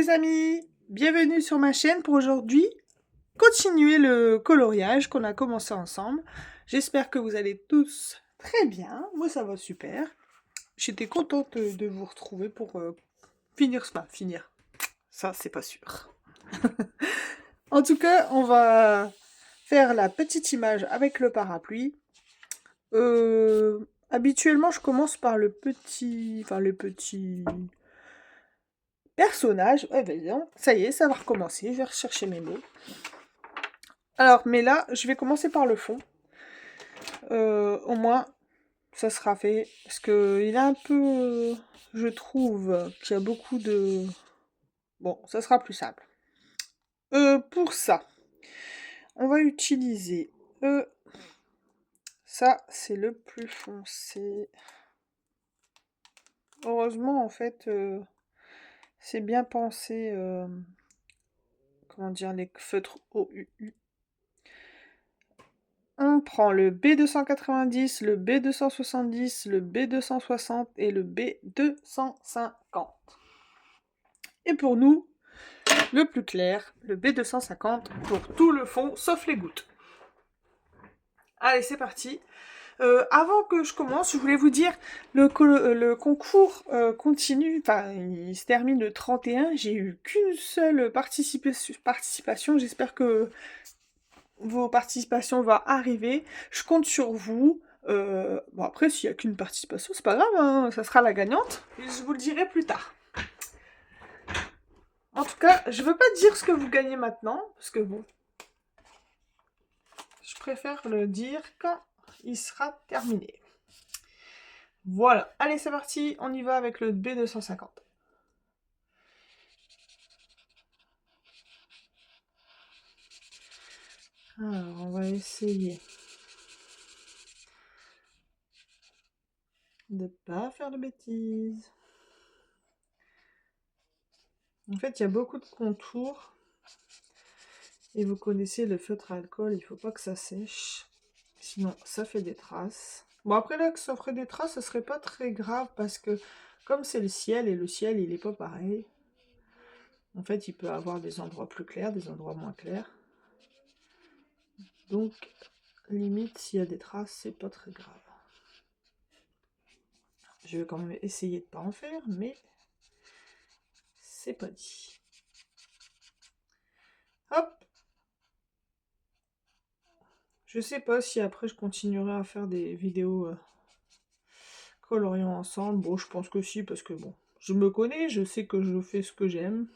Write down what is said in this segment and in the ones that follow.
les amis, bienvenue sur ma chaîne pour aujourd'hui continuer le coloriage qu'on a commencé ensemble. J'espère que vous allez tous très bien, moi ça va super. J'étais contente de vous retrouver pour finir, ça c'est pas sûr. En tout cas, on va faire la petite image avec le parapluie. Habituellement je commence par le petit personnage. Ouais, ben non, ça y est, ça va recommencer, je vais rechercher mes mots. Alors, mais là, je vais commencer par le fond. Au moins, ça sera fait. Parce que il a un peu... je trouve qu'il y a beaucoup de... Bon, ça sera plus simple. Pour ça, on va utiliser... ça, c'est le plus foncé. Heureusement, en fait, c'est bien pensé... comment dire, les feutres OUU. On prend le B290, le B270, le B260 et le B250. Et pour nous, le plus clair, le B250 pour tout le fond, sauf les gouttes. Allez, c'est parti. Avant que je commence, je voulais vous dire, le concours continue, enfin, il se termine le 31. J'ai eu qu'une seule participation. J'espère que vos participations vont arriver. Je compte sur vous. Bon, après, s'il n'y a qu'une participation, c'est pas grave, hein, ça sera la gagnante. Et je vous le dirai plus tard. En tout cas, je veux pas dire ce que vous gagnez maintenant, parce que bon, je préfère le dire quand il sera terminé. Voilà, allez c'est parti, on y va avec le B250. Alors, on va essayer de pas faire de bêtises. En fait, il y a beaucoup de contours. Et vous connaissez le feutre à alcool, il faut pas que ça sèche. Sinon, ça fait des traces. Bon, après là, que ça ferait des traces, ce serait pas très grave parce que comme c'est le ciel, et le ciel, il est pas pareil. En fait, il peut avoir des endroits plus clairs, des endroits moins clairs. Donc, limite, s'il y a des traces, c'est pas très grave. Je vais quand même essayer de pas en faire, mais c'est pas dit. Hop! Je sais pas si après je continuerai à faire des vidéos coloriant ensemble. Bon, je pense que si, parce que bon, je me connais, je sais que je fais ce que j'aime.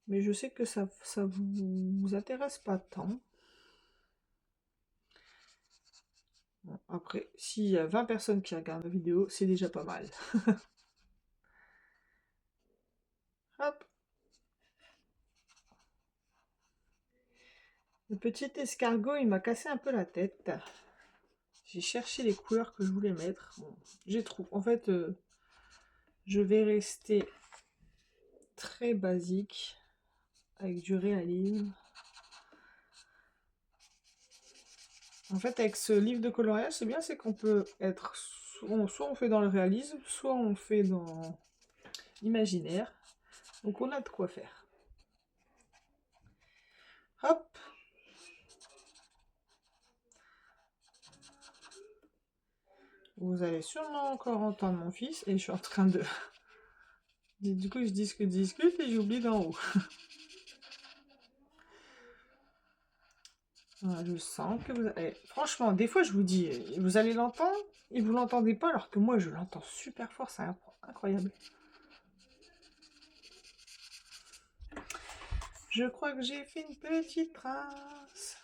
Mais je sais que ça vous intéresse pas tant. Bon, après, s'il y a 20 personnes qui regardent la vidéo, c'est déjà pas mal. Hop! Le petit escargot, il m'a cassé un peu la tête. J'ai cherché les couleurs que je voulais mettre. Bon, j'ai trouvé. En fait, je vais rester très basique, avec du réalisme. En fait, avec ce livre de coloriage, c'est bien, c'est qu'on peut être... Soit on fait dans le réalisme, soit on fait dans l'imaginaire. Donc on a de quoi faire. Hop! Vous allez sûrement encore entendre mon fils, et je suis en train de... Du coup, je discute et j'oublie d'en haut. Voilà, je sens que vous... franchement, des fois, je vous dis, vous allez l'entendre, et vous l'entendez pas, alors que moi, je l'entends super fort, c'est incroyable. Je crois que j'ai fait une petite trace.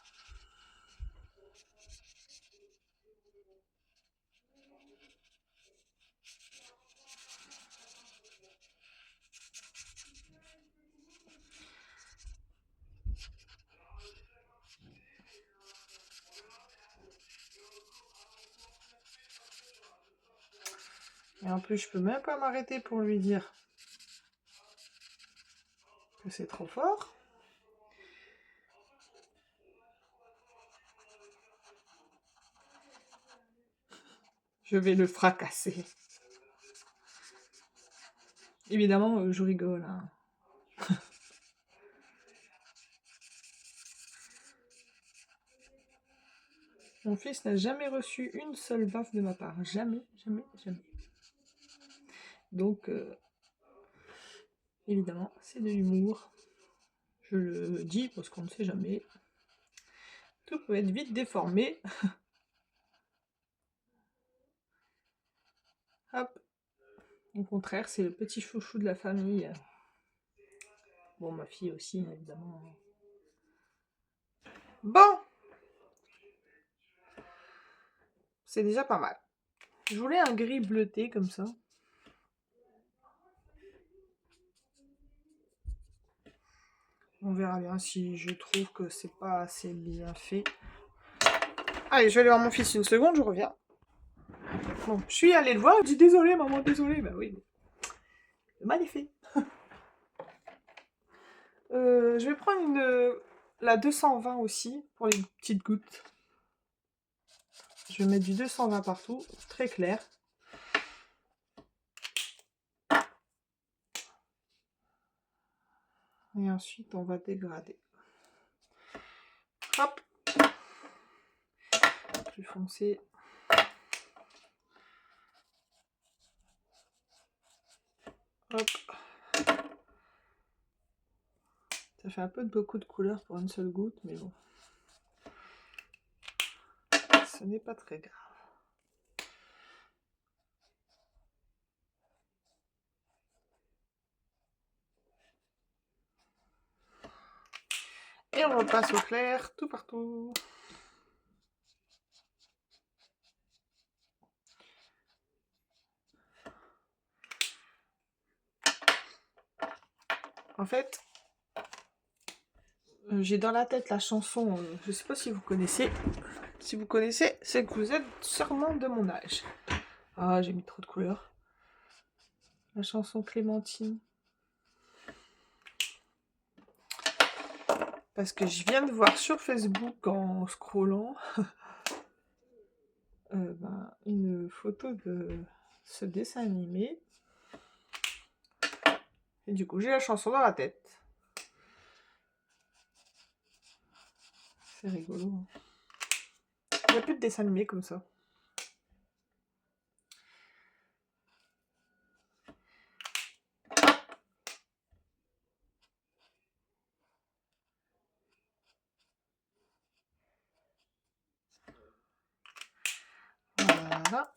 Et en plus, je peux même pas m'arrêter pour lui dire que c'est trop fort. Je vais le fracasser. Évidemment, je rigole, hein. Mon fils n'a jamais reçu une seule baffe de ma part. Jamais, jamais, jamais. Donc, évidemment, c'est de l'humour. Je le dis parce qu'on ne sait jamais. Tout peut être vite déformé. Hop. Au contraire, c'est le petit chouchou de la famille. Bon, ma fille aussi, évidemment. Bon, c'est déjà pas mal. Je voulais un gris bleuté comme ça. On verra bien si je trouve que c'est pas assez bien fait. Allez, je vais aller voir mon fils une seconde, je reviens. Bon, je suis allée le voir, je dis désolé maman, désolé. Bah oui, le mal est fait. Je vais prendre la 220 aussi, pour les petites gouttes. Je vais mettre du 220 partout, très clair. Et ensuite, on va dégrader. Hop. Plus foncé. Hop. Ça fait un peu beaucoup de couleurs pour une seule goutte, mais bon. Ce n'est pas très grave. Et on repasse au clair, tout partout. En fait, j'ai dans la tête la chanson, je sais pas si vous connaissez. Si vous connaissez, c'est que vous êtes sûrement de mon âge. Ah, j'ai mis trop de couleurs. La chanson Clémentine. Parce que je viens de voir sur Facebook en scrollant une photo de ce dessin animé. Et du coup, j'ai la chanson dans la tête. C'est rigolo. Il n'y a plus de dessin animé comme ça. Voilà.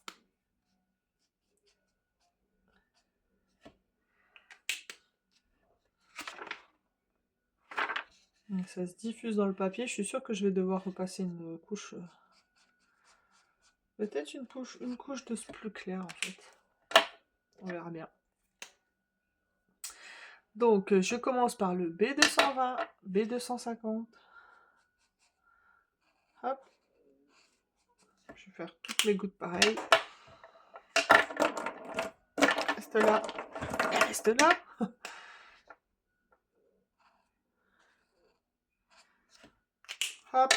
Donc ça se diffuse dans le papier. Je suis sûre que je vais devoir repasser une couche. Peut-être une couche de plus clair en fait. On verra bien. Donc je commence par le B220, B250. Hop. Je vais faire toutes les gouttes pareilles. Reste là. Reste là. Hop.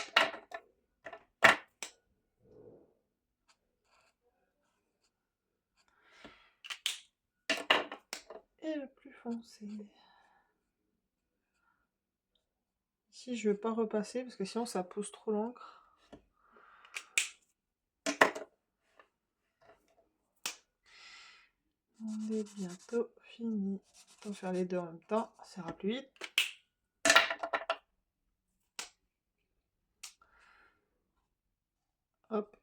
Et le plus foncé. Ici, je ne vais pas repasser parce que sinon ça pousse trop l'encre. On est bientôt fini. On va faire les deux en même temps, ça ira plus vite. Hop.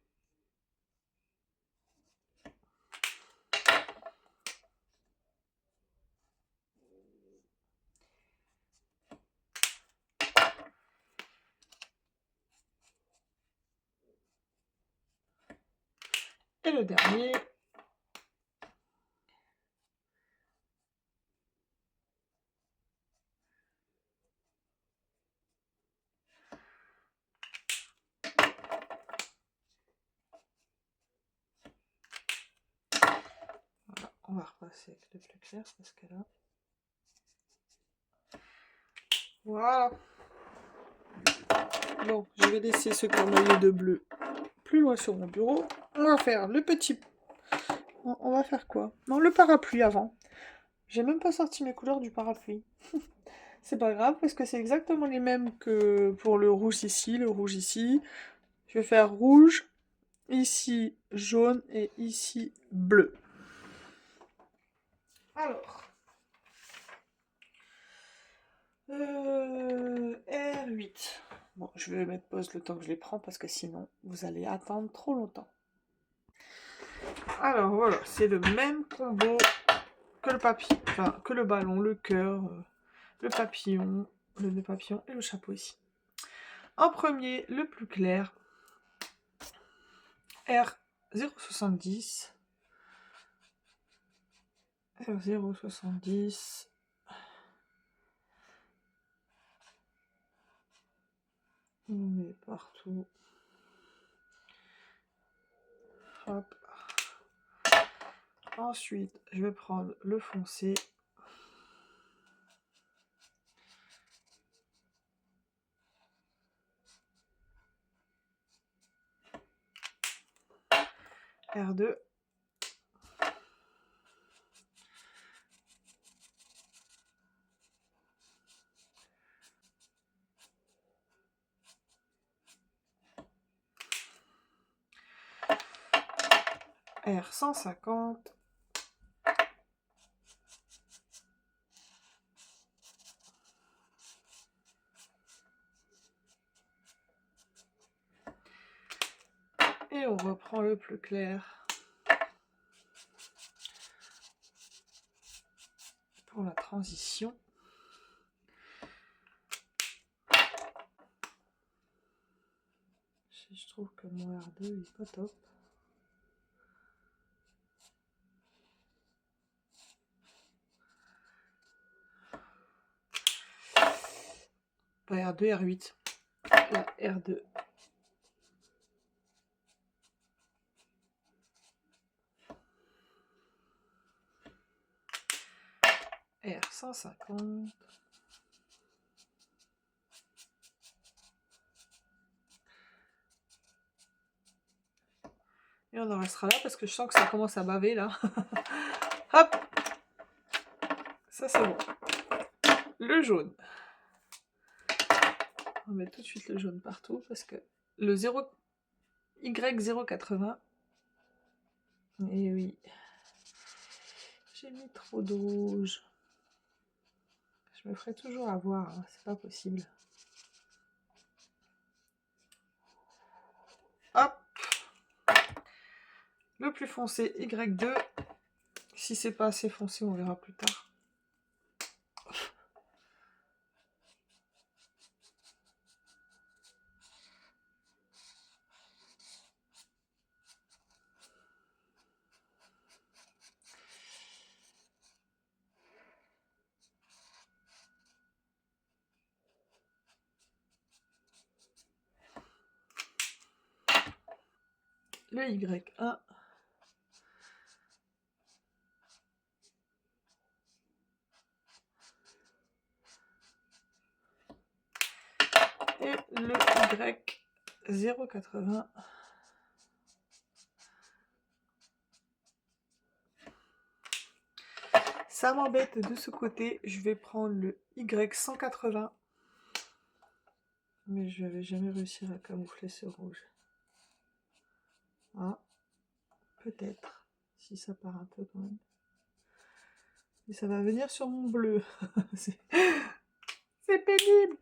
Et le dernier. Voilà, on va repasser avec le plus clair parce que là. Voilà. Bon, je vais laisser ce corneilleux de bleu plus loin sur mon bureau. On va faire le petit... On va faire quoi? Non, le parapluie avant. J'ai même pas sorti mes couleurs du parapluie. C'est pas grave parce que c'est exactement les mêmes que pour le rouge ici, le rouge ici. Je vais faire rouge, ici jaune et ici bleu. Alors, R8. Bon, je vais mettre pause le temps que je les prends parce que sinon vous allez attendre trop longtemps. Alors voilà, c'est le même combo que le papier, enfin que le ballon, le cœur, le papillon, le nœud papillon et le chapeau ici. En premier, le plus clair, R070. R070. On met partout. Hop. Ensuite, je vais prendre le foncé. R2. R150. Et on reprend le plus clair pour la transition. Je trouve que mon R2 il est pas top. Pas R2, R8. La R2. R150. Et on en restera là parce que je sens que ça commence à baver là. Hop. Ça c'est bon. Le jaune. On met tout de suite le jaune partout parce que le 0 Y080. Et oui. J'ai mis trop de rouge. Je me ferai toujours avoir, hein, c'est pas possible. Hop. Le plus foncé Y2. Si c'est pas assez foncé, on verra plus tard. Le Y1. Et le Y080. Ça m'embête de ce côté. Je vais prendre le Y180. Mais je vais jamais réussir à camoufler ce rouge. Ah, peut-être. Si ça part un peu quand même. Et ça va venir sur mon bleu. C'est pénible.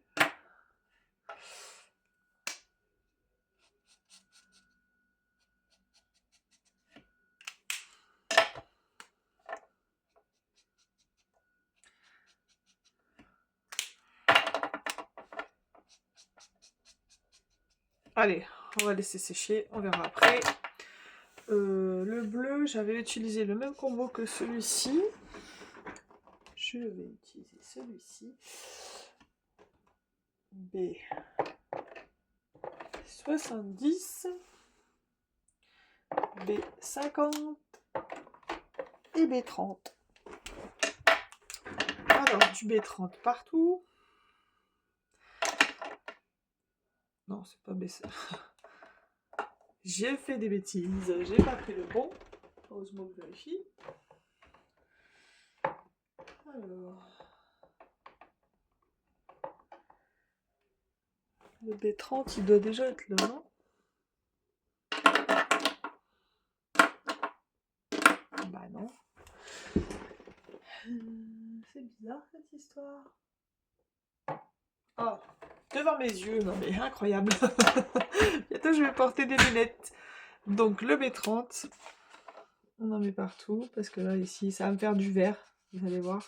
Allez, on va laisser sécher, on verra après. Le bleu, j'avais utilisé le même combo que celui-ci. Je vais utiliser celui-ci. B70, B50 et B30. Alors, du B30 partout. Non, c'est pas B50. J'ai fait des bêtises, j'ai pas pris le bon. Heureusement que je vérifie. Alors, le B30, il doit déjà être là, non? Bah non. C'est bizarre cette histoire. Oh, devant mes yeux, non mais incroyable. Bientôt je vais porter des lunettes. Donc le B30, on en met partout, parce que là ici, ça va me faire du vert, vous allez voir.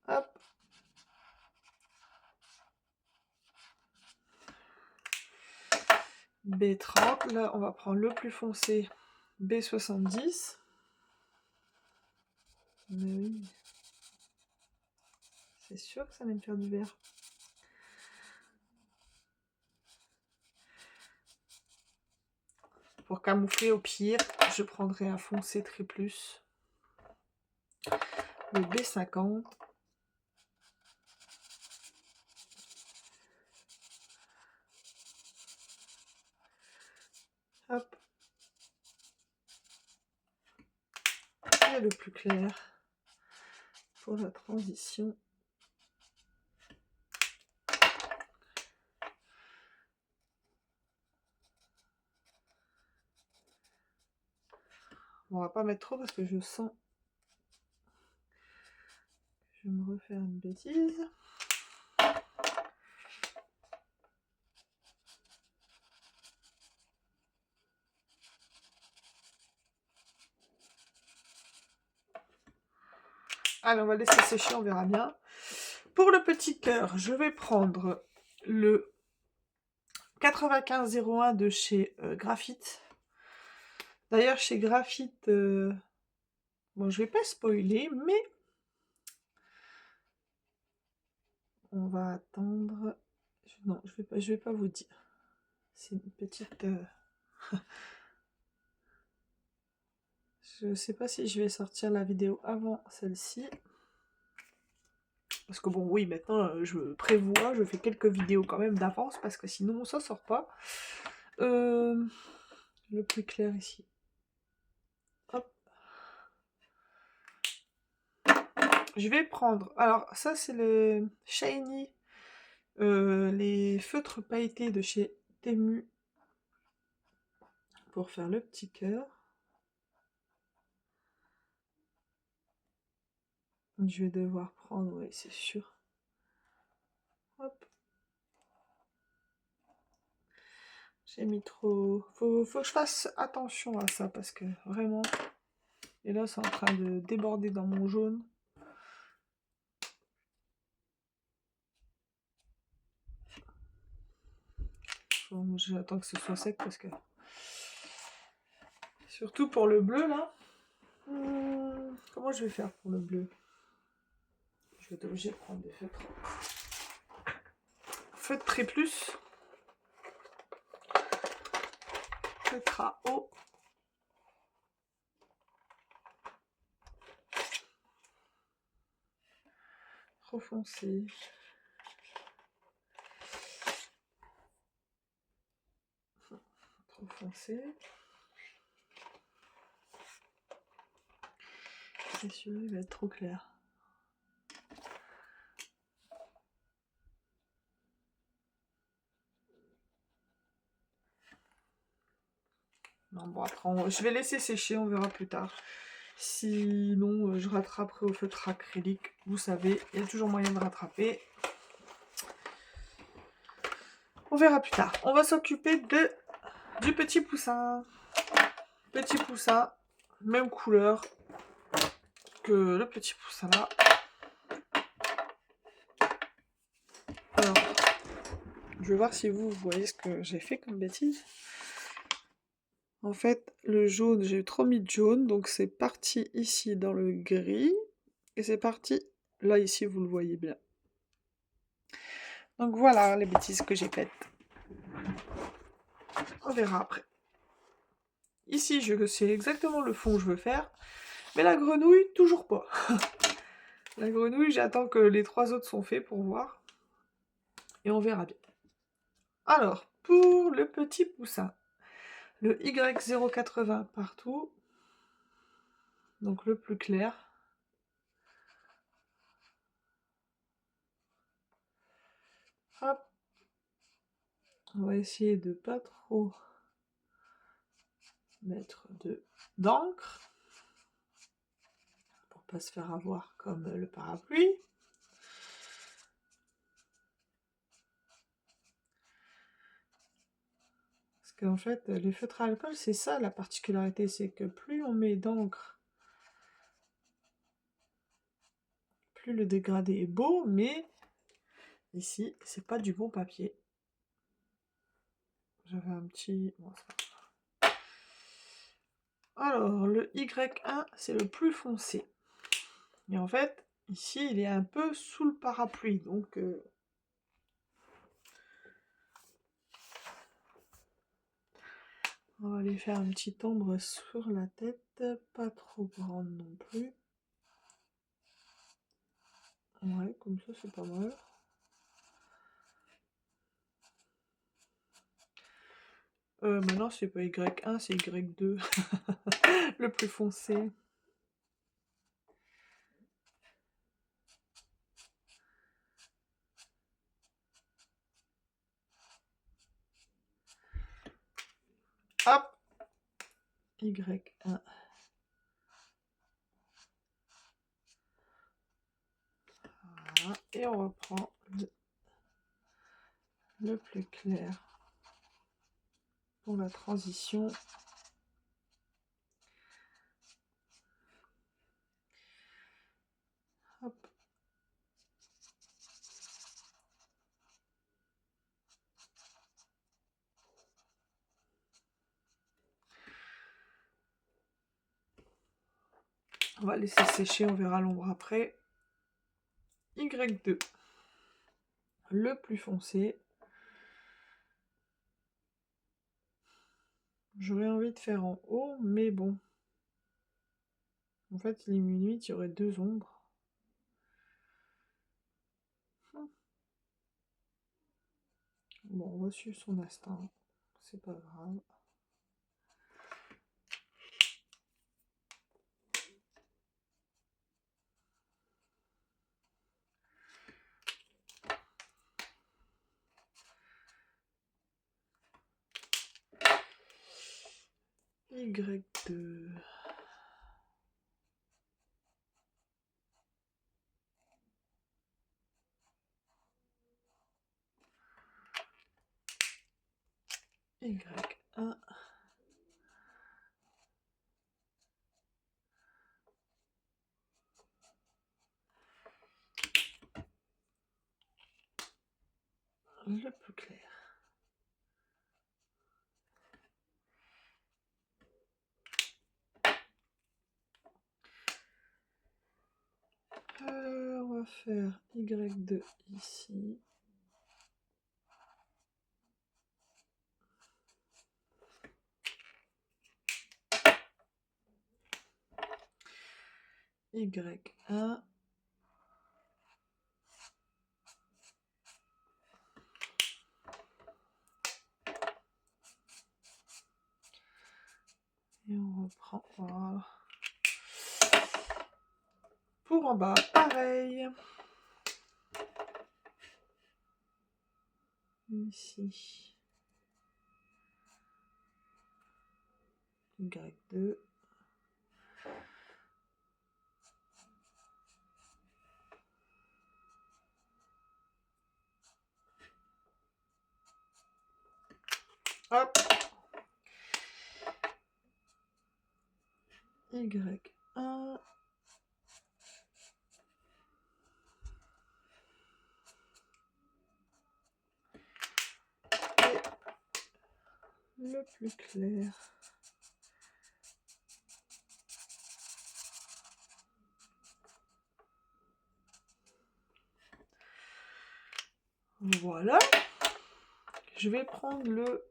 Hop. B30, là on va prendre le plus foncé, B70. Mais oui. C'est sûr que ça va me faire du vert. Pour camoufler au pire, je prendrai un foncé très plus. Le B50. Hop. Et le plus clair pour la transition. On va pas mettre trop parce que je sens que je vais me refaire une bêtise. Allez, on va laisser sécher, on verra bien. Pour le petit cœur, je vais prendre le 9501 de chez Graphite. D'ailleurs, chez Graphite, bon, je vais pas spoiler, mais on va attendre. Non, je vais pas vous dire. C'est une petite. Je sais pas si je vais sortir la vidéo avant celle-ci. Parce que bon, oui, maintenant, je prévois, je fais quelques vidéos quand même d'avance, parce que sinon, ça sort pas. Le plus clair ici. Hop. Je vais prendre... Alors, ça, c'est le Shiny, les feutres pailletés de chez Temu, pour faire le petit cœur. Je vais devoir prendre, oui, c'est sûr. Hop. J'ai mis trop... Faut que je fasse attention à ça, parce que vraiment... Et là, c'est en train de déborder dans mon jaune. J'attends que ce soit sec, parce que... Surtout pour le bleu, là. Comment je vais faire pour le bleu? Je vais être obligée de prendre des feutres. Feutre plus. Feutre à eau. Trop foncé. Trop foncé. C'est sûr, il va être trop clair. Non, bon, après, je vais laisser sécher, on verra plus tard. Sinon, je rattraperai au feutre acrylique. Vous savez, il y a toujours moyen de rattraper. On verra plus tard. On va s'occuper du petit poussin. Petit poussin, même couleur que le petit poussin là. Alors, je vais voir si vous voyez ce que j'ai fait comme bêtise. En fait, le jaune, j'ai trop mis de jaune, donc c'est parti ici dans le gris, et c'est parti là, ici, vous le voyez bien. Donc voilà les bêtises que j'ai faites. On verra après. Ici, je sais exactement le fond que je veux faire, mais la grenouille, toujours pas. La grenouille, j'attends que les 3 autres sont faits pour voir, et on verra bien. Alors, pour le petit poussin, le Y080 partout. Donc le plus clair. Hop. On va essayer de pas trop mettre d'encre pour pas se faire avoir comme le parapluie. Parce qu'en fait, les feutres à alcool, c'est ça la particularité, c'est que plus on met d'encre, plus le dégradé est beau, mais ici, c'est pas du bon papier. J'avais un petit... Bon, alors, le Y1, c'est le plus foncé. Et en fait, ici, il est un peu sous le parapluie, donc... on va lui faire une petite ombre sur la tête, pas trop grande non plus. Ouais, comme ça, c'est pas mal. Maintenant, c'est pas Y1, c'est Y2. Le plus foncé. Hop, Y1. Voilà. Et on reprend le plus clair pour la transition. Hop. On va laisser sécher, on verra l'ombre après. Y2. Le plus foncé. J'aurais envie de faire en haut, mais bon. En fait, il est minuit, il y aurait 2 ombres. Bon, on va suivre son instinct. C'est pas grave. Y2. Y1. Le plus clair. On va faire Y2 ici. Y1. Et on reprend. Voilà. Pour en bas, pareil. Ici. Y2. Hop. Y1. Et le plus clair. Voilà. Je vais prendre le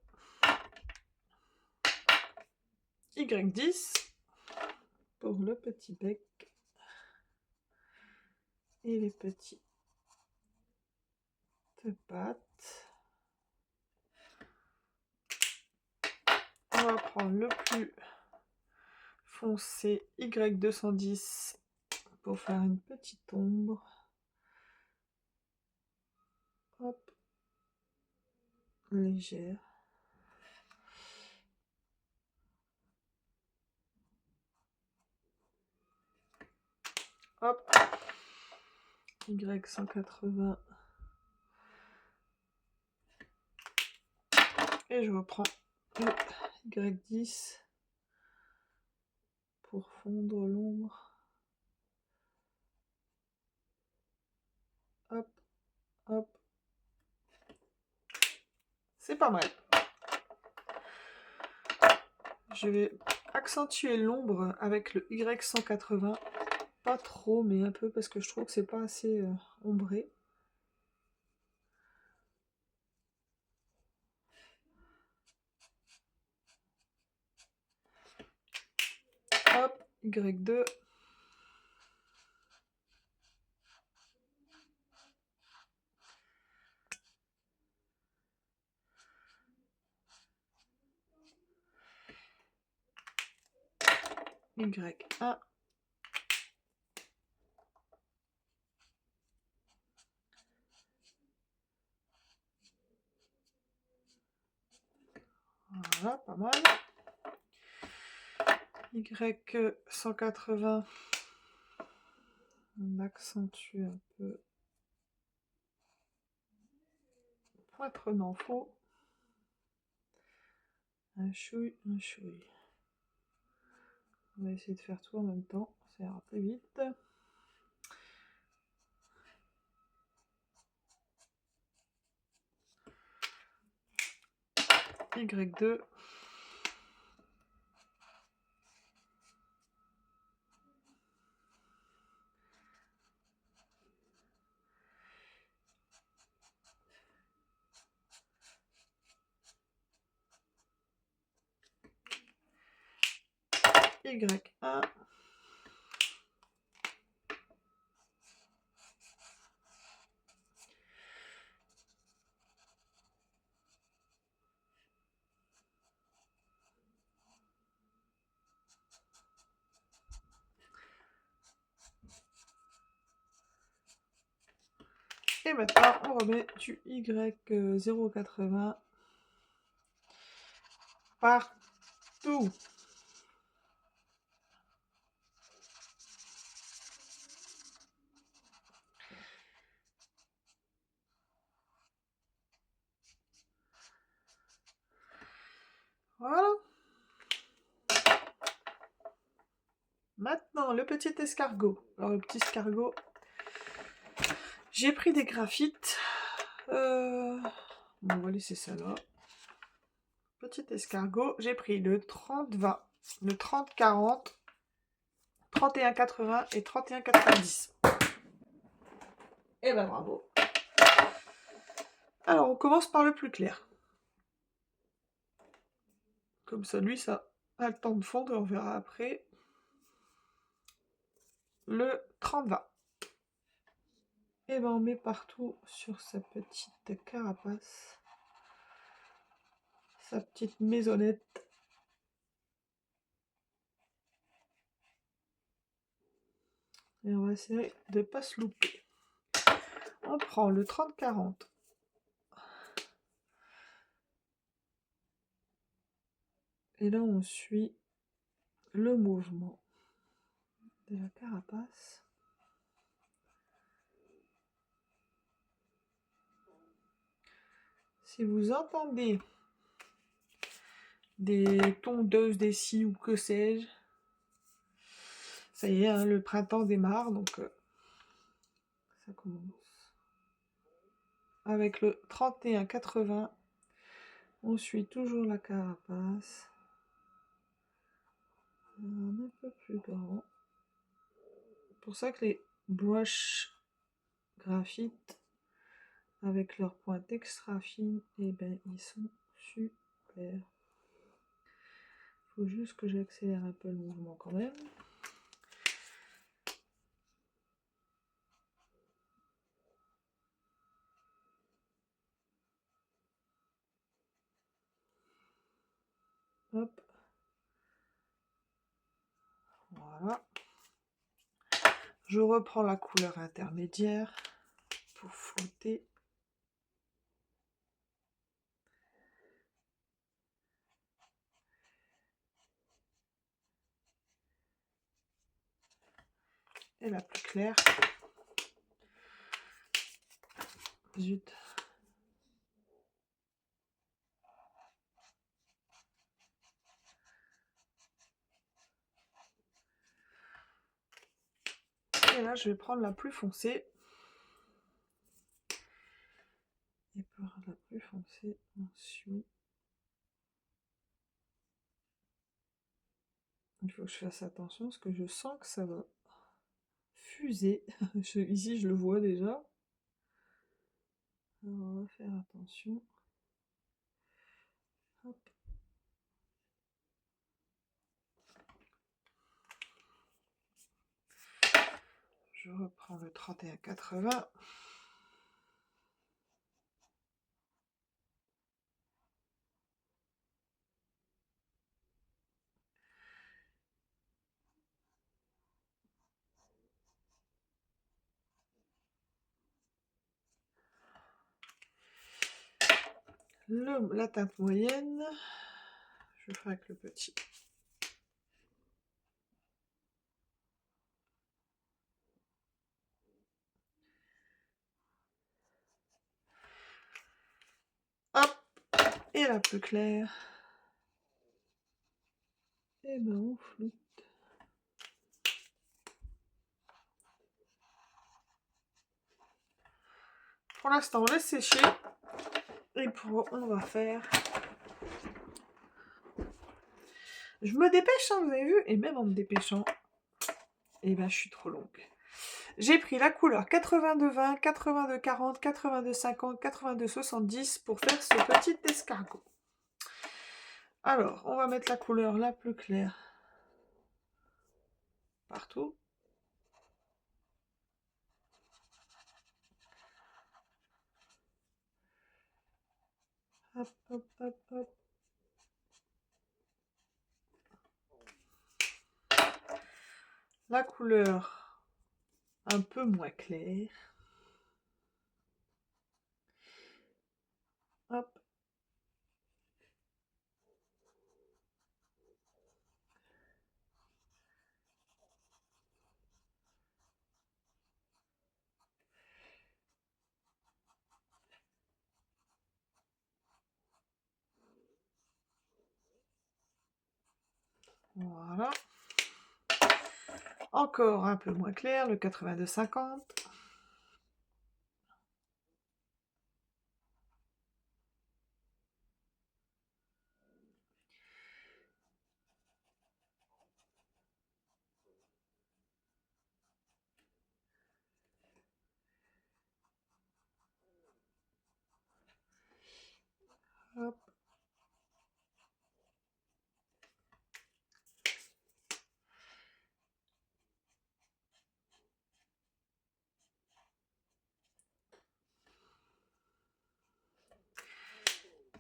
Y10 pour le petit bec et les petites pattes. On va prendre le plus foncé Y210 pour faire une petite ombre. Hop. Légère. Hop. Y180. Et je reprends le Y10 pour fondre l'ombre. Hop, hop. C'est pas mal. Je vais accentuer l'ombre avec le Y180. Pas trop, mais un peu, parce que je trouve que c'est pas assez ombré. Hop, Y2. Y1. Voilà, pas mal. Y180. On accentue un peu. Pointrement faux. Un chouille, un chouille. On va essayer de faire tout en même temps, ça ira plus vite. Y2. Y1. Et maintenant, on remet du Y080 partout. Voilà. Maintenant, le petit escargot. Alors, le petit escargot, j'ai pris des graphites. Bon, on va laisser ça là. Petit escargot, j'ai pris le 30-20, le 30-40, 31-80 et 31-90. Et ben bravo. Alors, on commence par le plus clair. Comme ça, lui, ça a le temps de fondre, on verra après. Le 30-20. Et ben on met partout sur sa petite carapace, sa petite maisonnette. Et on va essayer de ne pas se louper. On prend le 30-40. Et là, on suit le mouvement de la carapace. Si vous entendez des tondeuses, des scies ou que sais-je, ça y est, hein, le printemps démarre, donc ça commence. Avec le 31-80, on suit toujours la carapace. Un peu plus grand. C'est pour ça que les brush graphite avec leurs pointes extra fines, et ben ils sont super. Faut juste que j'accélère un peu le mouvement quand même. Hop. Voilà. Je reprends la couleur intermédiaire pour flouter. Et la plus claire. Zut. Et là, je vais prendre la plus foncée. Et pour la plus foncée, ensuite, il faut que je fasse attention parce que je sens que ça va fuser. Ici, je le vois déjà. Alors, on va faire attention. Hop. Je reprends le 3180. La teinte moyenne, je ferai avec le petit. Hop, et la plus claire. Et ben on floute. Pour l'instant, on laisse sécher. Et on va faire. Je me dépêche, hein, vous avez vu, et même en me dépêchant, et ben je suis trop longue. J'ai pris la couleur 82-20, 82-40, 82-50, 82-70 pour faire ce petit escargot. Alors, on va mettre la couleur la plus claire partout. Hop, hop, hop, hop. La couleur un peu moins claire. Hop. Voilà. Encore un peu moins clair, le 82-50. Hop.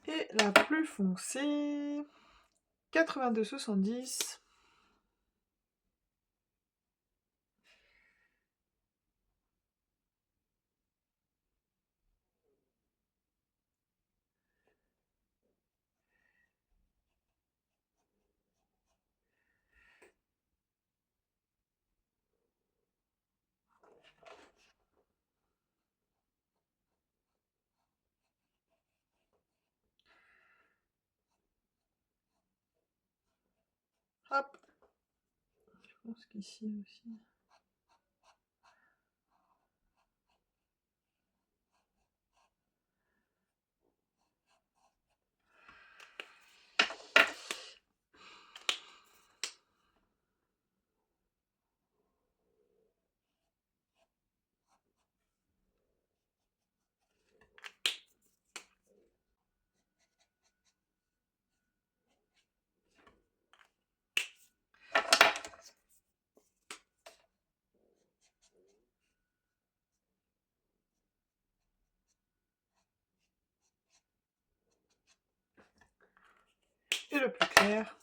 Et la plus foncée, 82-70. Hop. Je pense qu'ici aussi. Et le plus clair.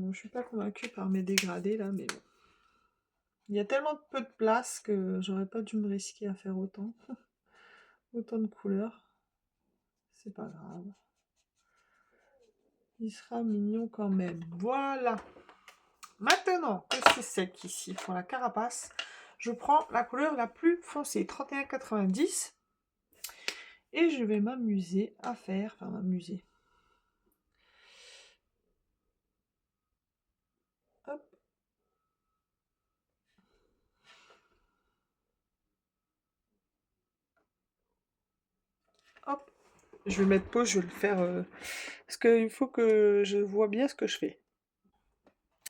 Bon, je suis pas convaincue par mes dégradés là, mais bon. Il y a tellement peu de place que j'aurais pas dû me risquer à faire autant. Autant de couleurs. C'est pas grave. Il sera mignon quand même. Voilà. Maintenant que c'est sec ici pour la carapace, je prends la couleur la plus foncée, 31,90. Et je vais m'amuser à faire... Enfin, m'amuser. Hop. Hop. Je vais mettre pause, je vais le faire... parce qu'il faut que je vois bien ce que je fais.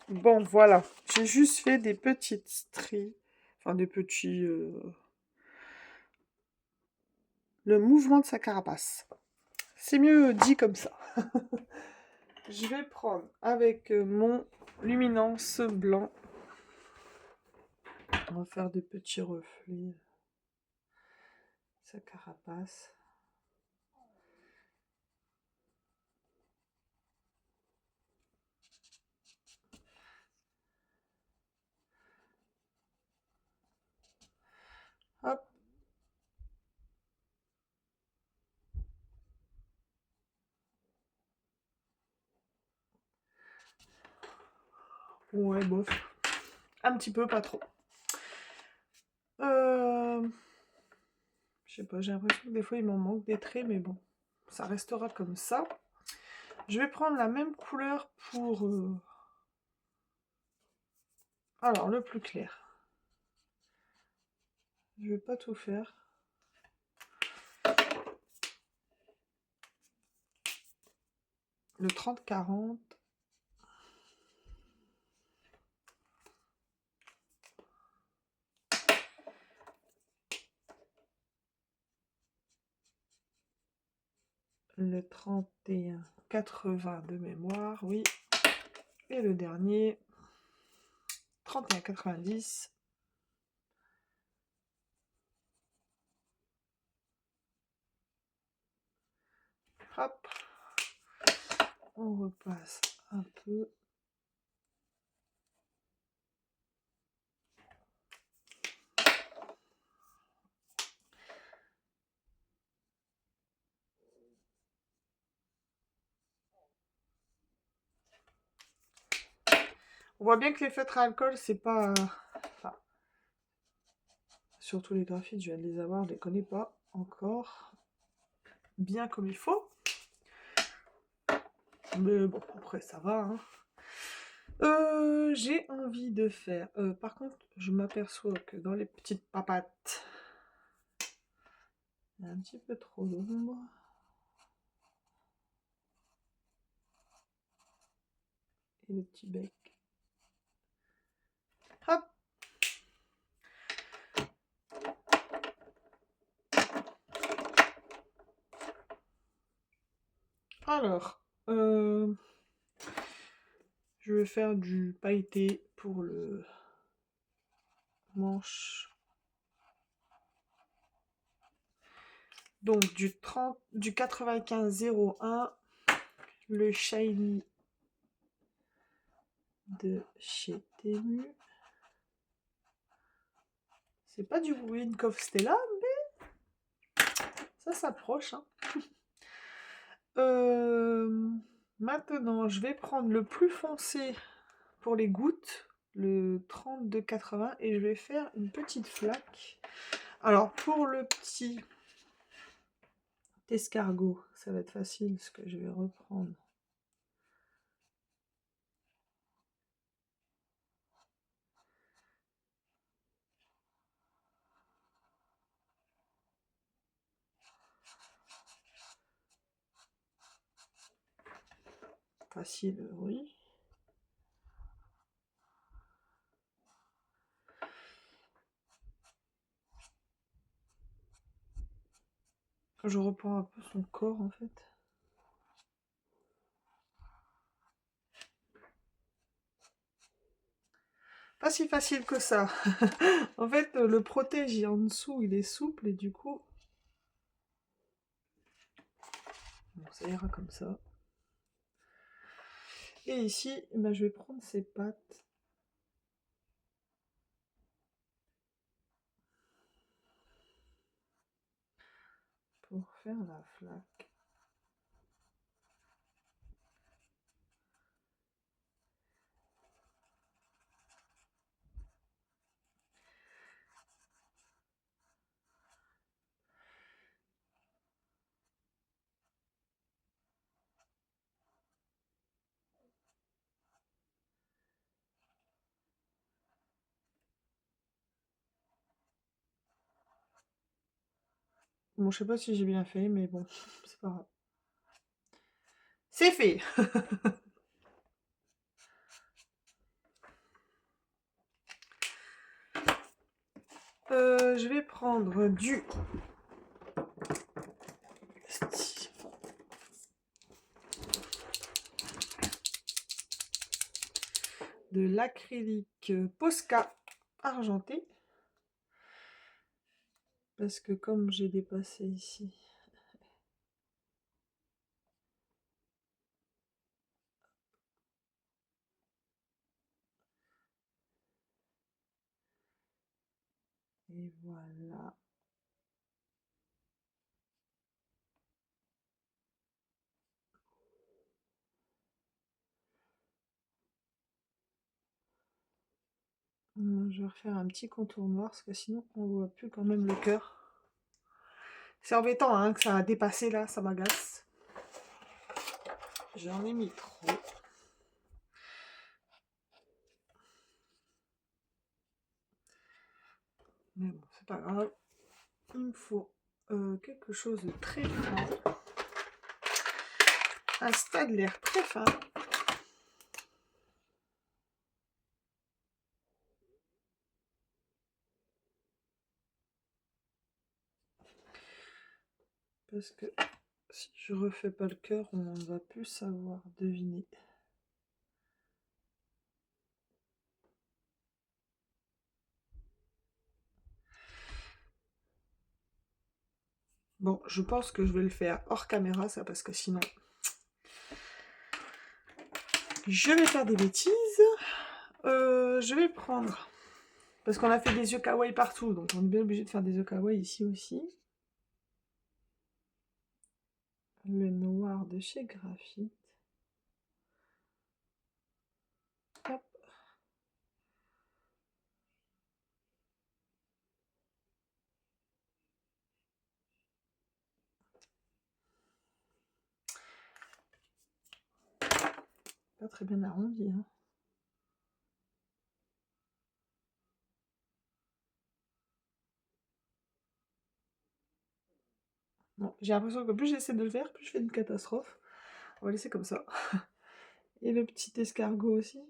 Bon, voilà. J'ai juste fait des petites stries. Enfin, des petits... le mouvement de sa carapace. C'est mieux dit comme ça. Je vais prendre avec mon luminance blanc. On va faire des petits reflets. Sa carapace. Hop. Ouais, bof. Un petit peu, pas trop. Je sais pas, j'ai l'impression que des fois il m'en manque des traits, mais bon, ça restera comme ça. Je vais prendre la même couleur pour... Alors, le plus clair. Je vais pas tout faire. Le 30-40. Le 31-80 de mémoire, oui. Et le dernier, 31-90. Hop. On repasse un peu. On voit bien que les feutres à alcool, c'est pas... Enfin, surtout les graphites, je viens de les avoir, je les connais pas encore bien comme il faut. Mais bon, après ça va. Hein. J'ai envie de faire... par contre, je m'aperçois que dans les petites papates, il y a un petit peu trop d'ombre. Et le petit bec. Hop. Alors, je vais faire du pailleté pour le manche. Donc du 95-01, le shiny de chez Temu. C'est pas du Wrinkle Stella, mais ça s'approche. Hein. Maintenant, je vais prendre le plus foncé pour les gouttes, le 32-80, et je vais faire une petite flaque. Alors, pour le petit escargot, ça va être facile, parce que je vais reprendre. Facile, oui. Je reprends un peu son corps, en fait. Pas si facile que ça. En fait, le protège en dessous, il est souple, et du coup... Bon, ça ira comme ça. Et ici, ben, je vais prendre ces pattes. Pour faire la flaque. Bon, je sais pas si j'ai bien fait, mais bon, c'est pas grave. C'est fait. Je vais prendre de l'acrylique Posca argenté. Parce que comme j'ai dépassé ici... Et voilà. Je vais refaire un petit contour noir parce que sinon on voit plus quand même le cœur. C'est embêtant hein, que ça a dépassé là, ça m'agace. J'en ai mis trop. Mais bon, c'est pas grave. Il me faut quelque chose de très fin. Un Staedtler très fin. Parce que si je refais pas le cœur, on ne va plus savoir deviner. Bon, je pense que je vais le faire hors caméra, ça, parce que sinon... Je vais faire des bêtises. Je vais prendre... Parce qu'on a fait des yeux kawaii partout, donc on est bien obligé de faire des yeux kawaii ici aussi. Le noir de chez Graphite. Hop. Pas très bien arrondi, hein. Bon, j'ai l'impression que plus j'essaie de le faire, plus je fais une catastrophe. On va laisser comme ça. Et le petit escargot aussi.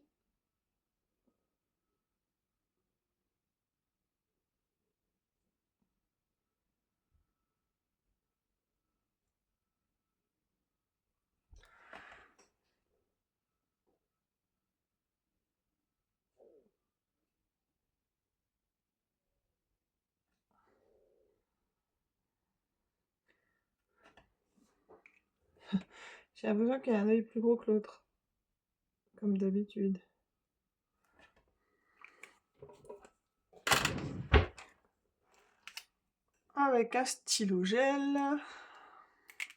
J'ai l'impression qu'il y a un œil plus gros que l'autre. Comme d'habitude. Avec un stylo gel.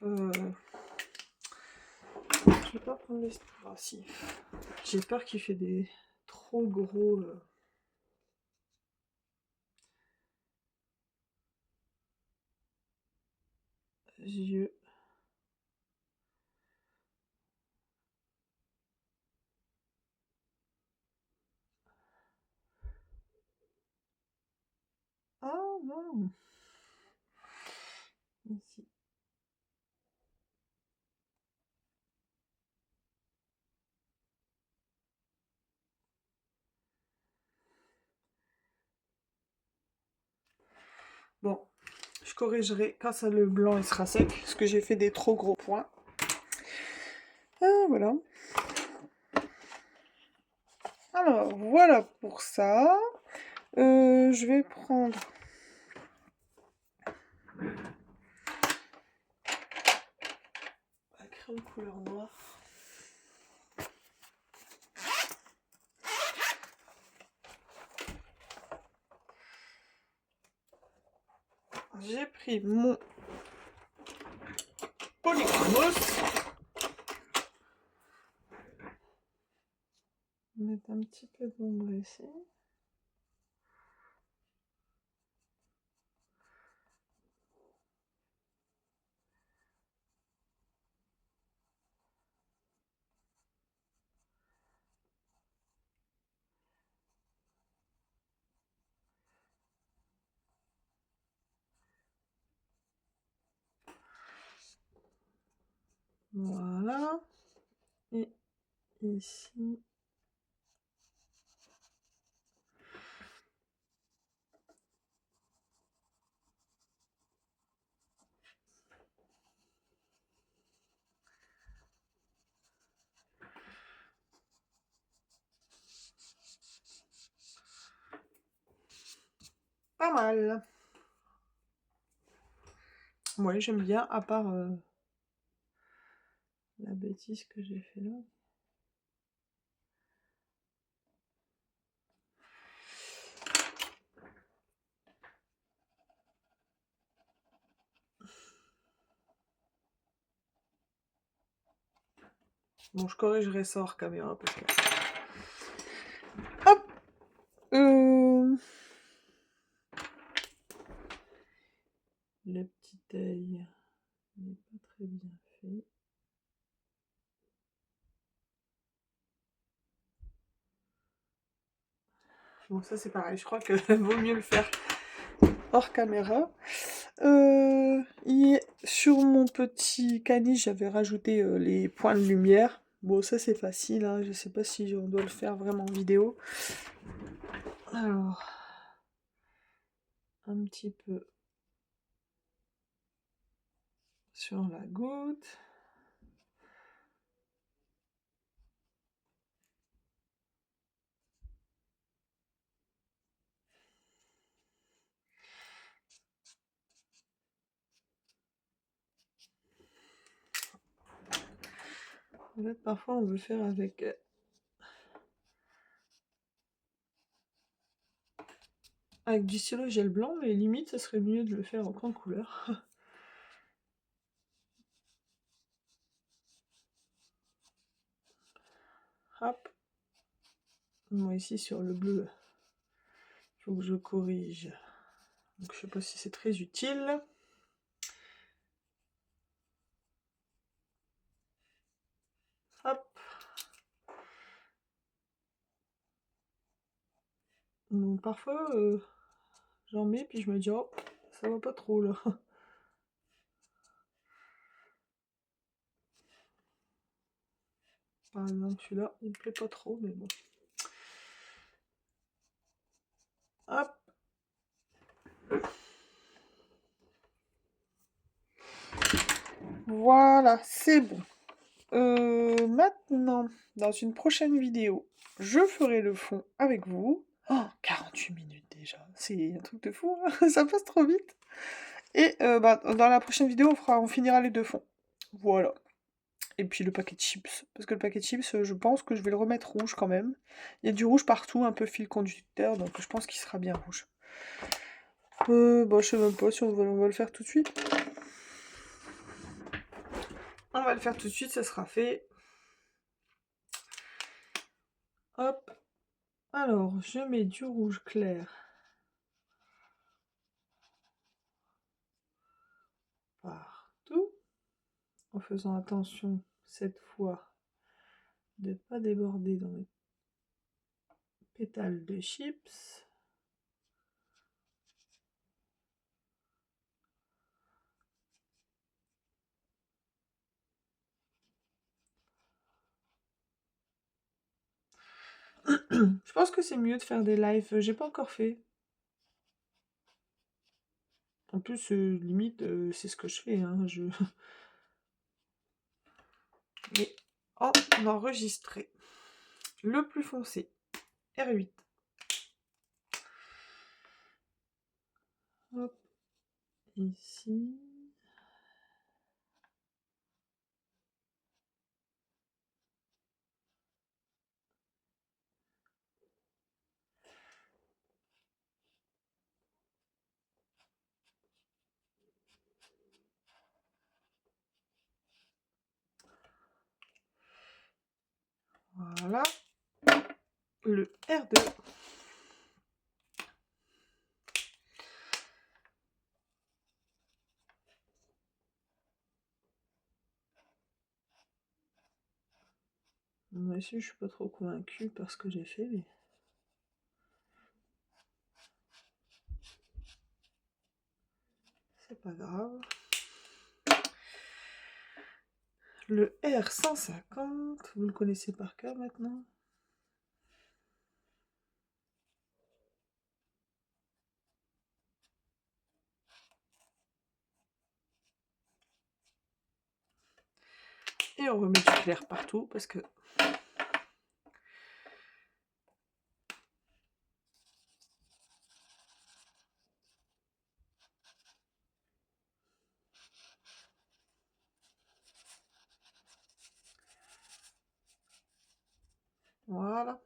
Je vais pas prendre les... Ah si. J'ai peur qu'il fait des trop gros yeux. Ah non. Ici. Bon, je corrigerai quand ça le blanc il sera sec, parce que j'ai fait des trop gros points. Ah, voilà. Alors, voilà pour ça. Je vais prendre... la crème couleur noire. j'ai pris mon polychromos. Mettre un petit peu d'ombre ici. Voilà. Et ici. Pas mal. Ouais, j'aime bien, à part la bêtise que j'ai fait là. Bon, je corrigerai ça hors caméra parce que... Hop Le petit œil n'est pas très bien fait. Bon, ça c'est pareil, je crois que vaut mieux le faire hors caméra. Sur mon petit caniche, j'avais rajouté les points de lumière. Bon, ça c'est facile, hein. Je sais pas si on doit le faire vraiment en vidéo. Alors, un petit peu sur la goutte. En fait, parfois on veut faire avec du stylo gel blanc, mais limite, ça serait mieux de le faire en grande couleur. Hop. Moi ici sur le bleu, il faut que je corrige. Donc je sais pas si c'est très utile. Hop. Donc parfois j'en mets puis je me dis oh ça va pas trop là. Par exemple celui-là il me plaît pas trop mais bon. Hop. Voilà, c'est bon. Maintenant, dans une prochaine vidéo, je ferai le fond avec vous. Oh, 48 minutes déjà, c'est un truc de fou, hein. Ça passe trop vite. Et dans la prochaine vidéo, on finira les deux fonds. Voilà. Et puis le paquet de chips. Parce que le paquet de chips, je pense que je vais le remettre rouge quand même. Il y a du rouge partout, un peu fil conducteur, donc je pense qu'il sera bien rouge. Je sais même pas si on va le faire tout de suite. On va le faire tout de suite, ça sera fait. Hop. Alors, je mets du rouge clair partout. En faisant attention, cette fois, de ne pas déborder dans mes pétales de chips. Je pense que c'est mieux de faire des lives. J'ai pas encore fait. En plus, limite, c'est ce que je fais. Hein, Mais en enregistré. Le plus foncé. R8. Hop. Ici. Voilà. Le R2. Moi aussi, je suis pas trop convaincue par ce que j'ai fait, mais... c'est pas grave. Le R150, vous le connaissez par cœur maintenant. Et on remet du clair partout parce que... voilà.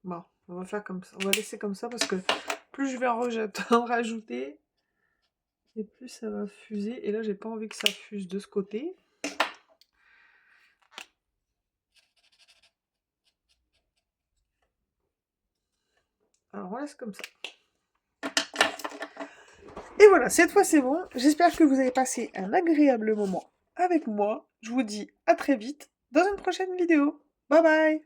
Bon, on va faire comme ça. On va laisser comme ça parce que plus je vais en rajouter, et plus ça va fuser. Et là, j'ai pas envie que ça fuse de ce côté. Alors, on laisse comme ça. Et voilà, cette fois c'est bon. J'espère que vous avez passé un agréable moment avec moi. Je vous dis à très vite dans une prochaine vidéo. Bye bye!